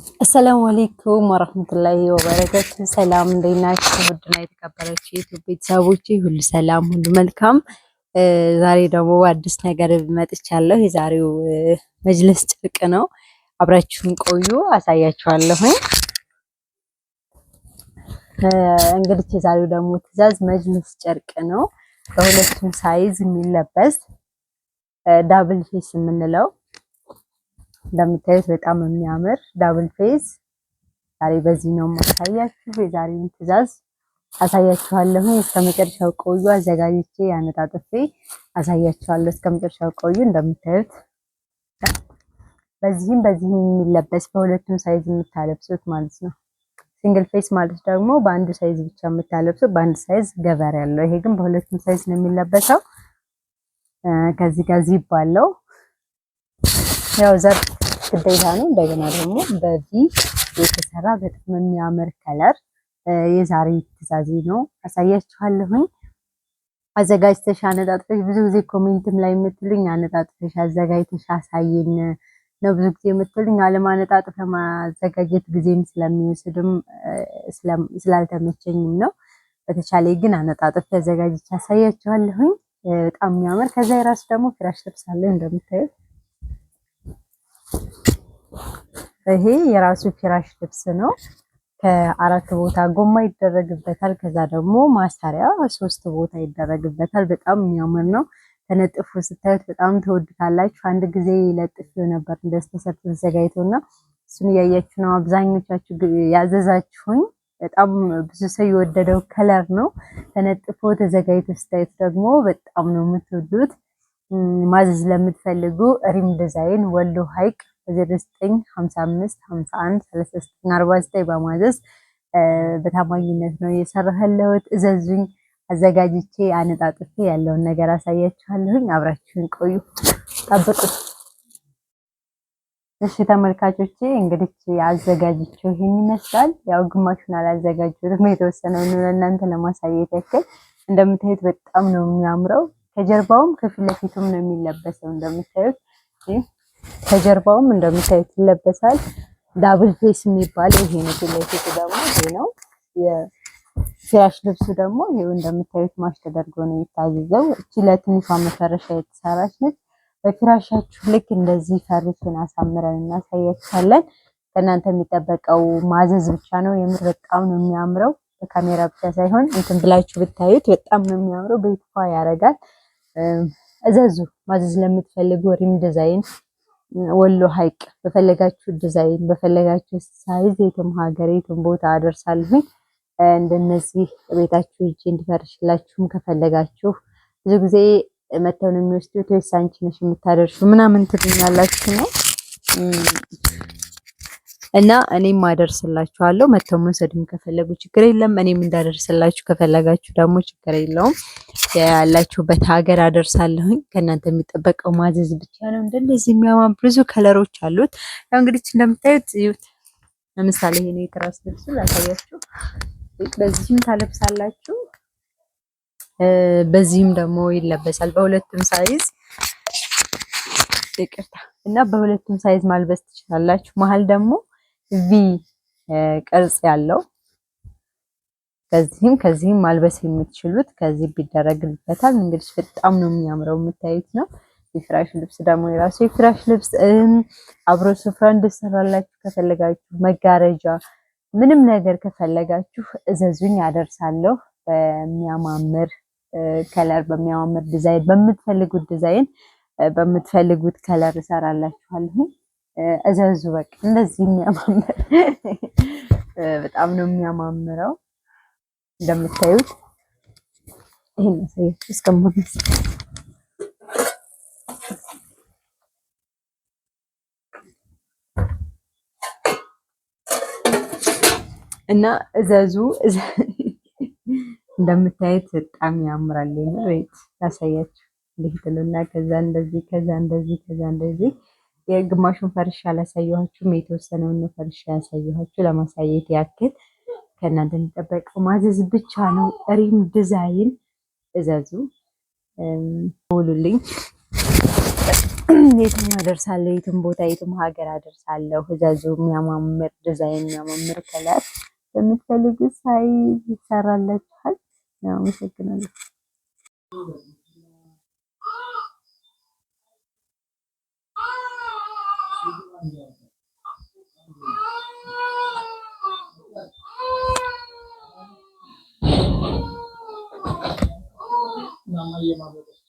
አሰላሙ አለይኩም ወራህመቱላሂ ወበረካቱ። ሰላም እንዴት ናችሁ? ውድና የተከበራችሁ የዩቲዩብ ቤተሰቦቼ ሁሉ ሰላም ሁሉ መልካም። ዛሬ ደግሞ አዲስ ነገር መጥቻለሁ። የዛሬው መጅልስ ጨርቅ ነው። አብራችሁን ቆዩ፣ አሳያችኋለሁ። እንግዲህ የዛሬው ደግሞ ትዕዛዝ መጅልስ ጨርቅ ነው። በሁለቱም ሳይዝ የሚለበስ ዳብል ፌስ የምንለው እንደምታዩት በጣም የሚያምር ዳብል ፌስ ዛሬ በዚህ ነው ማሳያችሁ። የዛሬውን ትዕዛዝ አሳያችኋለሁ። እስከመጨረሻው ቆዩ። አዘጋጅቼ ያነጣጥፌ አሳያችኋለሁ። እስከመጨረሻው ቆዩ። እንደምታዩት በዚህም የሚለበስ በሁለቱም ሳይዝ የምታለብሱት ማለት ነው። ሲንግል ፌስ ማለት ደግሞ በአንዱ ሳይዝ ብቻ የምታለብሱት፣ በአንድ ሳይዝ ገበር ያለው። ይሄ ግን በሁለቱም ሳይዝ ነው የሚለበሰው። ከዚህ ጋር ዚፕ አለው። ያው ዘር ግዴታ ነው። እንደገና ደግሞ በዚህ የተሰራ በጣም የሚያምር ከለር የዛሬ ትዕዛዜ ነው። አሳያችኋለሁኝ። አዘጋጅተሽ አነጣጥፈሽ፣ ብዙ ጊዜ ኮሜንትም ላይ የምትሉኝ አነጣጥፈሽ አዘጋጅተሽ አሳይን ነው ብዙ ጊዜ የምትሉኝ። አለማነጣጥፈ ማዘጋጀት ጊዜም ስለሚወስድም ስላልተመቸኝም ነው። በተቻለ ግን አነጣጥፈ አዘጋጅቼ አሳያችኋለሁኝ። በጣም የሚያምር ከዛ የራሱ ደግሞ ፍራሽ ልብስ አለ እንደምታዩት። ይሄ የራሱ ፍራሽ ልብስ ነው። ከአራት ቦታ ጎማ ይደረግበታል። ከዛ ደግሞ ማሰሪያ 3 ቦታ ይደረግበታል። በጣም የሚያምር ነው። ተነጥፎ ስታዩት በጣም ተወዱታላችሁ። አንድ ጊዜ ለጥፌው ነበር እንደዚህ ተሰርቶ ተዘጋጅቶና እሱን እያያችሁ ነው አብዛኞቻችሁ ያዘዛችሁኝ። በጣም ብዙ ሰው የወደደው ከለር ነው። ተነጥፎ ተዘጋጅቶ ስታዩት ደግሞ በጣም ነው የምትወዱት። ማዘዝ ለምትፈልጉ ሪም ዲዛይን ወሎ ሐይቅ 0955 51 3949 በማዘዝ በታማኝነት ነው የሰራህለሁት። እዘዙኝ። አዘጋጅቼ አነጣጥፌ ያለውን ነገር አሳያችኋለሁኝ። አብራችሁን ቆዩ፣ ጠብቁት። እሺ ተመልካቾቼ፣ እንግዲህ አዘጋጅቼው ይሄን ይመስላል። ያው ግማሹን አላዘጋጀሁትም፣ የተወሰነውን ለእናንተ ለማሳየት ያክል። እንደምታዩት በጣም ነው የሚያምረው። ከጀርባውም ከፊት ለፊቱም ነው የሚለበሰው። እንደምታዩት ከጀርባውም እንደምታዩት ይለበሳል። ዳብል ፌስ የሚባል ይሄ ነው። ፊት ለፊቱ ደግሞ ይሄ ነው። የፍራሽ ልብሱ ደግሞ ይሄው እንደምታዩት ማሽ ተደርጎ ነው የታዘዘው። እቺ ለትንሿ መፈረሻ የተሰራች ነች። በፍራሻችሁ ልክ እንደዚህ ፈርሽን አሳምረን እናሳያችኋለን። ከእናንተ የሚጠበቀው ማዘዝ ብቻ ነው። የምር በጣም ነው የሚያምረው። በካሜራ ብቻ ሳይሆን እንትን ብላችሁ ብታዩት በጣም ነው የሚያምረው። በይፋ ያደርጋል። እዘዙ። ማዘዝ ለምትፈልጉ ሪም ዲዛይን ወሎ ሐይቅ በፈለጋችሁ ዲዛይን በፈለጋችሁ ሳይዝ የትም ሀገር የትም ቦታ አደርሳለሁኝ። እንደነዚህ ቤታችሁ ሂጅ እንድፈርሽላችሁም ከፈለጋችሁ ብዙ ጊዜ መተው ነው የሚወስዱት። ወይስ አንቺ ነሽ የምታደርሹ ምናምን ትሉኛላችሁ ነው እና እኔም አደርስላችኋለሁ። መተው መውሰድም ከፈለጉ ችግር የለም። እኔም እንዳደርስላችሁ ከፈለጋችሁ ደግሞ ችግር የለውም። ያላችሁበት ሀገር አደርሳለሁኝ። ከእናንተ የሚጠበቀው ማዘዝ ብቻ ነው። እንደዚህ የሚያማምሩ ብዙ ከለሮች አሉት። ያው እንግዲህ እንደምታዩት እዩት። ለምሳሌ ይሄ ነው የትራስ ልብሱ ላሳያችሁ። በዚህም ታለብሳላችሁ፣ በዚህም ደግሞ ይለበሳል። በሁለቱም ሳይዝ ይቅርታ እና በሁለቱም ሳይዝ ማልበስ ትችላላችሁ። መሀል ደግሞ ቪ ቅርጽ ያለው ከዚህም ማልበስ የምትችሉት ከዚህ ቢደረግበታል። እንግዲህ በጣም ነው የሚያምረው፣ የምታዩት ነው። የፍራሽ ልብስ ደግሞ የራሱ የፍራሽ ልብስ አብሮ ስፍራ እንድሰራላችሁ ከፈለጋችሁ መጋረጃ ምንም ነገር ከፈለጋችሁ እዘዙኝ፣ አደርሳለሁ። በሚያማምር ከለር በሚያማምር ዲዛይን በምትፈልጉት ዲዛይን በምትፈልጉት ከለር እሰራላችኋለሁ። እዘዙ። በቃ እንደዚህ የሚያማምር በጣም ነው የሚያማምረው። እንደምታዩት ይሄን ያሳያችሁ እስከማንስ እና እዘዙ። እንደምታዩት በጣም ያምራል። ወይት ያሳያችሁ ልሂድልና ከዛ እንደዚህ የግማሹን ፈርሻ አላሳየኋችሁም። የተወሰነውን ነው ፈርሻ ያሳየኋችሁ ለማሳየት ያክል። ከእናንተ የሚጠበቀው ማዘዝ ብቻ ነው። ሪም ዲዛይን እዘዙ፣ ደውሉልኝ። የትም አደርሳለሁ፣ የትም ቦታ የትም ሀገር አደርሳለሁ። እዛዙ የሚያማምር ዲዛይን የሚያማምር ከለር በምትፈልጉ ሳይዝ ይሰራላችኋል። አመሰግናለሁ። Namanya